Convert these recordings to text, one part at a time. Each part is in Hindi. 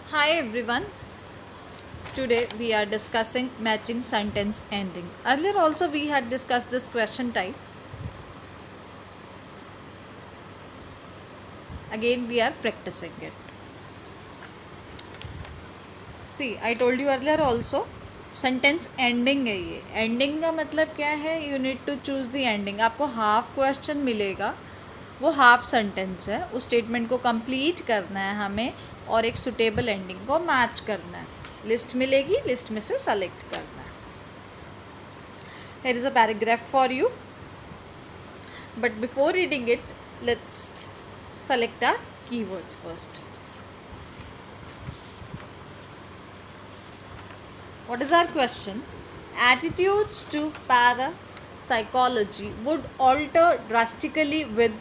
Hi everyone. Today we are discussing matching sentence ending. Earlier also we had discussed this question type. Again we are practicing it. See, I told you earlier also sentence ending है ये. एंडिंग का मतलब क्या है? You need to choose the ending. आपको हाफ क्वेश्चन मिलेगा, वो हाफ सेंटेंस है. उस स्टेटमेंट को कंप्लीट करना है हमें और एक सुटेबल एंडिंग को मैच करना है. लिस्ट मिलेगी, लिस्ट में से सेलेक्ट करना है. Here is a paragraph for you. But before reading it, let's select our keywords first. What is our question? Attitudes to parapsychology would alter drastically with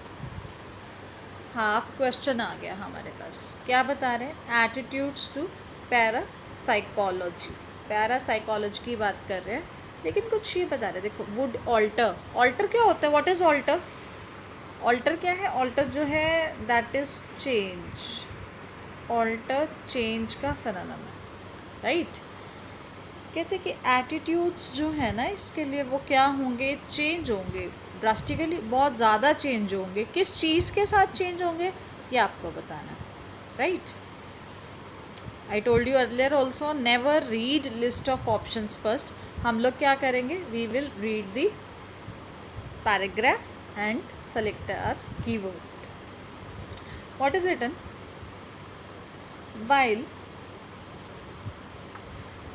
half question आ गया हमारे पास. क्या बता रहे हैं? Attitudes to parapsychology. पैरासाइकोलॉजी की बात कर रहे हैं, लेकिन कुछ ये बता रहे हैं. देखो, वुड ऑल्टर. ऑल्टर क्या होता है? What is alter? ऑल्टर क्या है? ऑल्टर जो है that is change. Alter change का सिनोनिम है, राइट? कहते हैं कि एटीट्यूड्स जो है ना, इसके लिए वो क्या होंगे? चेंज होंगे ड्रास्टिकली, बहुत ज़्यादा चेंज होंगे. किस चीज़ के साथ चेंज होंगे ये आपको बताना है, right? I told you earlier also, never read list of options first. हम लोग क्या करेंगे? We will read the paragraph and select our keyword. What is written? while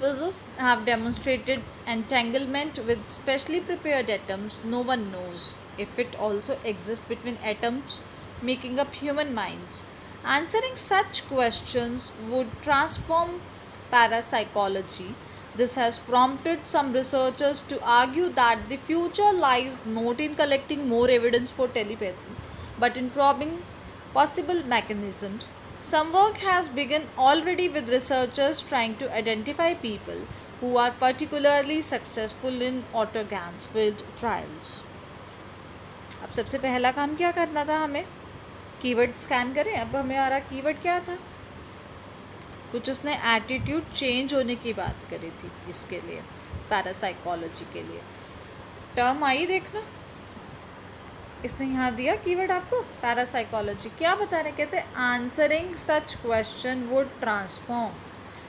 physicists have demonstrated entanglement with specially prepared atoms, no one knows if it also exists between atoms making up human minds. Answering such questions would transform parapsychology. This has prompted some researchers to argue that the future lies not in collecting more evidence for telepathy, but in probing possible mechanisms. Some work has begun already with researchers trying to identify people who are particularly successful in organs field trials. अब सबसे पहला काम क्या करना था हमें? कीवर्ड स्कैन करें. अब हमें आ रहा कीवर्ड क्या था? कुछ उसने एटीट्यूड चेंज होने की बात करी थी इसके लिए, पैरासाइकोलॉजी के लिए. टर्म आई देखना, इसने यहाँ दिया कीवर्ड आपको पैरासाइकोलॉजी. क्या बता रहे? कहते हैं answering such question would transform.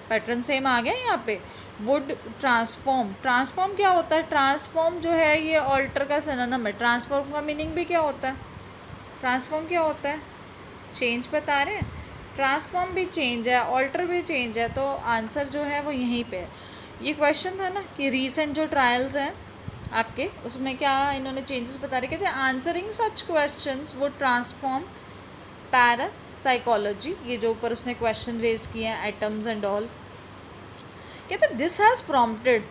Pattern same आ गया यहाँ पे. Would transform. ट्रांसफॉर्म क्या होता है? ट्रांसफॉर्म जो है ये ऑल्टर का सिनोनिम है. ट्रांसफॉर्म का मीनिंग भी क्या होता है? ट्रांसफॉर्म क्या होता है? चेंज बता रहे हैं. ट्रांसफॉर्म भी चेंज है, ऑल्टर भी चेंज है, तो आंसर जो है वो यहीं पे है. ये क्वेश्चन था ना कि रीसेंट जो ट्रायल्स हैं आपके, उसमें क्या इन्होंने चेंजेस बता रहे. कहते हैं answering such questions would transform parapsychology. ये जो ऊपर उसने क्वेश्चन रेज किए हैं, एटम्स एंड ऑल. कहते हैं this has prompted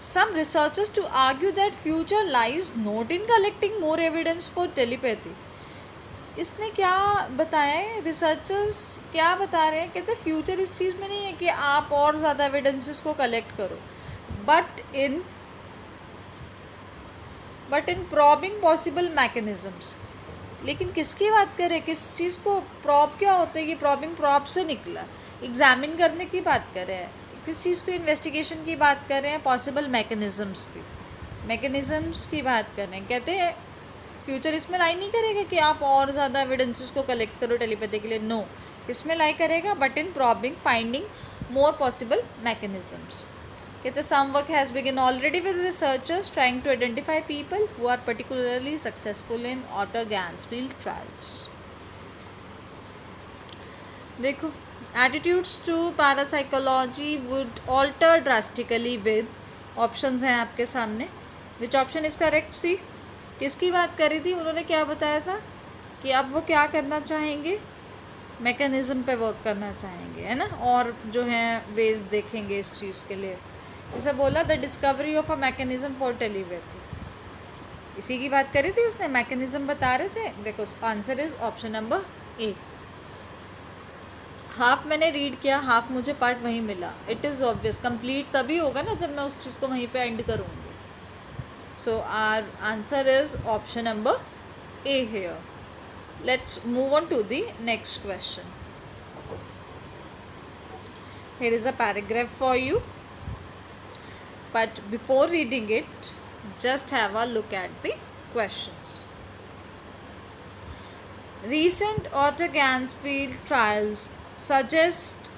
some researchers to argue that future lies not in collecting more evidence for telepathy. इसने क्या बताया है? रिसर्चर्स क्या बता रहे हैं? कहते हैं फ्यूचर इस चीज़ में नहीं है कि आप और ज़्यादा एविडेंसेस को कलेक्ट करो, but in probing possible mechanisms. लेकिन किसकी बात करें? किस चीज़ को प्रॉब क्या होता है? ये प्रॉबिंग प्रॉब से निकला. एग्जामिन करने की बात कर रहे हैं. किस चीज़ को? इन्वेस्टिगेशन की बात कर रहे हैं. पॉसिबल मैकेनिज़म्स की बात कर रहे हैं. कहते हैं फ्यूचर इसमें लाई नहीं करेगा कि आप और ज़्यादा एविडेंसेस को कलेक्ट करो टेलीपैथी के लिए. नो, इसमें लाई करेगा but in probing finding more possible mechanisms. कहते some work has begun already with researchers trying to identify people who are particularly successful in Otto Gansfield trials. देखो, attitudes to parapsychology would alter drastically with options हैं आपके सामने. Which option is correct? सी किसकी बात करी थी? उन्होंने क्या बताया था कि अब वो क्या करना चाहेंगे? मैकेनिज़्म पे वर्क करना चाहेंगे, है ना. और जो है वेज देखेंगे इस चीज़ के लिए. जैसे बोला the discovery of a mechanism for telepathy, इसी की बात करी थी उसने. मैकेनिज़्म बता रहे थे. देखो answer is option number A. Half मैंने रीड किया, हाफ मुझे पार्ट वहीं मिला. It is obvious. कंप्लीट तभी होगा ना जब मैं उस चीज़ को वहीं पे एंड करूँगी. So our answer is option number A here. Let's move on to the next question. Here is a paragraph for you, but before reading it, just have a look at the questions. Recent Otto Gansfield trials suggest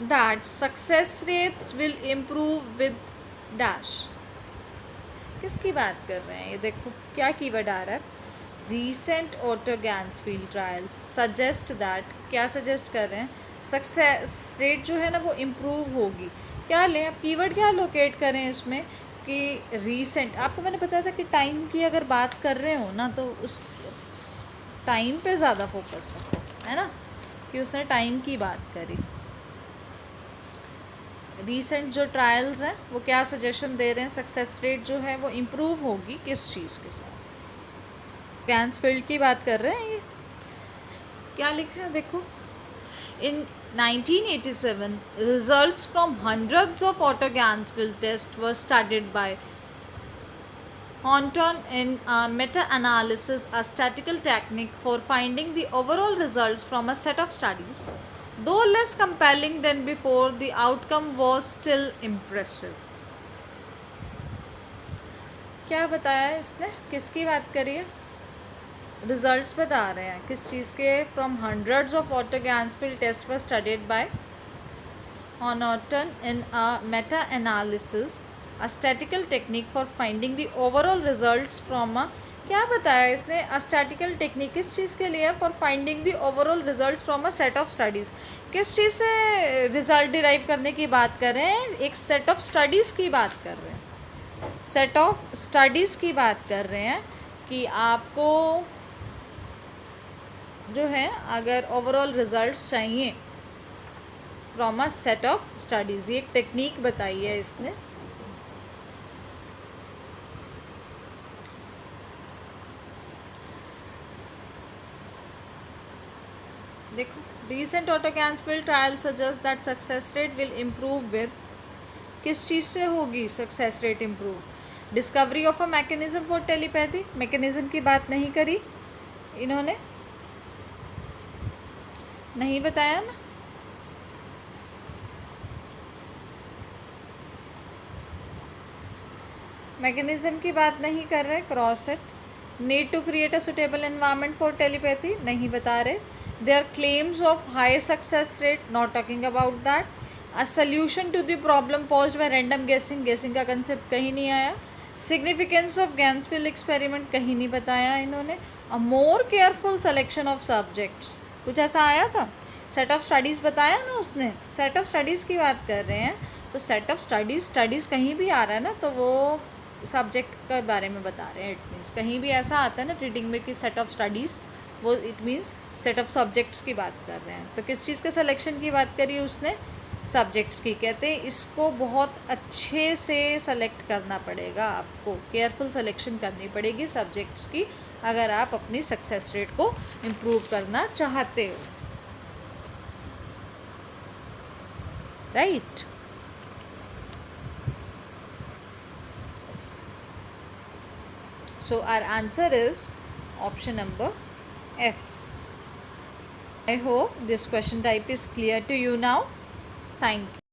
that success rates will improve with dash. किसकी बात कर रहे हैं? ये देखो क्या कीवर्ड आ रहा है. Recent auto ganzfeld trials suggest that, क्या सजेस्ट कर रहे हैं? सक्सेस रेट जो है ना वो इम्प्रूव होगी. क्या लें अब, कीवर्ड क्या लोकेट करें इसमें कि रीसेंट. आपको मैंने बताया था कि टाइम की अगर बात कर रहे हो ना तो उस टाइम पे ज़्यादा फोकस रखो, है ना, कि उसने टाइम की बात करी. रीसेंट जो ट्रायल्स हैं वो क्या सजेशन दे रहे हैं? सक्सेस रेट जो है वो इम्प्रूव होगी किस चीज़ के साथ? गैंसफील्ड की बात कर रहे हैं. ये क्या लिखा है देखो. इन 1987 results from hundreds of Otto Gansfield tests were studied by Horton in a meta-analysis, a statistical technique for finding the overall results from a set of studies. Though less compelling than before, the outcome was still impressive. क्या बताया इसने? किसकी बात करी है? रिजल्ट्स बता रहे हैं किस चीज़ के? From hundreds of auto ganzfeld test were studied by Horton in a meta-analysis, a statistical technique for finding the overall results from a. क्या बताया इसने? अ स्टैटिकल टेक्निक किस चीज़ के लिए? For finding the overall result from a set of studies. किस चीज़ से रिजल्ट डिराइव करने की बात कर रहे हैं? एक सेट ऑफ स्टडीज़ की बात कर रहे हैं. सेट ऑफ स्टडीज़ की बात कर रहे हैं कि आपको जो है अगर ओवरऑल रिजल्ट्स चाहिए from a set of studies, ये एक टेक्निक बताई है इसने. देखो, recent auto ganzfeld trial suggest that success rate will improve with. किस चीज़ से होगी success rate improve? Discovery of a mechanism for telepathy. Mechanism की बात नहीं करी इन्होंने, नहीं बताया ना. मैकेनिज्म की बात नहीं कर रहे. Cross it. Need to create a suitable environment for telepathy, नहीं बता रहे. Their claims of high success rate, not talking about that. A solution to the problem posed by random guessing, guessing का कंसेप्ट कहीं नहीं आया. सिग्निफिकेंस ऑफ गैंसफील्ड एक्सपेरिमेंट कहीं नहीं बताया इन्होंने. A more careful selection of subjects, कुछ ऐसा आया था. सेट ऑफ स्टडीज़ बताया ना उसने, सेट ऑफ स्टडीज़ की बात कर रहे हैं. तो सेट ऑफ स्टडीज़ कहीं भी आ रहा है ना तो वो सब्जेक्ट के बारे में बता रहे हैं. इट मीन्स कहीं भी ऐसा आता है ना रीडिंग में कि सेट ऑफ स्टडीज़, वो it means set of subjects की बात कर रहे हैं. तो किस चीज़ के सिलेक्शन की बात करी उसने? सब्जेक्ट्स की. कहते हैं इसको बहुत अच्छे से सेलेक्ट करना पड़ेगा आपको, केयरफुल सिलेक्शन करनी पड़ेगी सब्जेक्ट्स की अगर आप अपनी सक्सेस रेट को इम्प्रूव करना चाहते हो. Right. So our answer is option number F. I hope this question type is clear to you now. Thank you.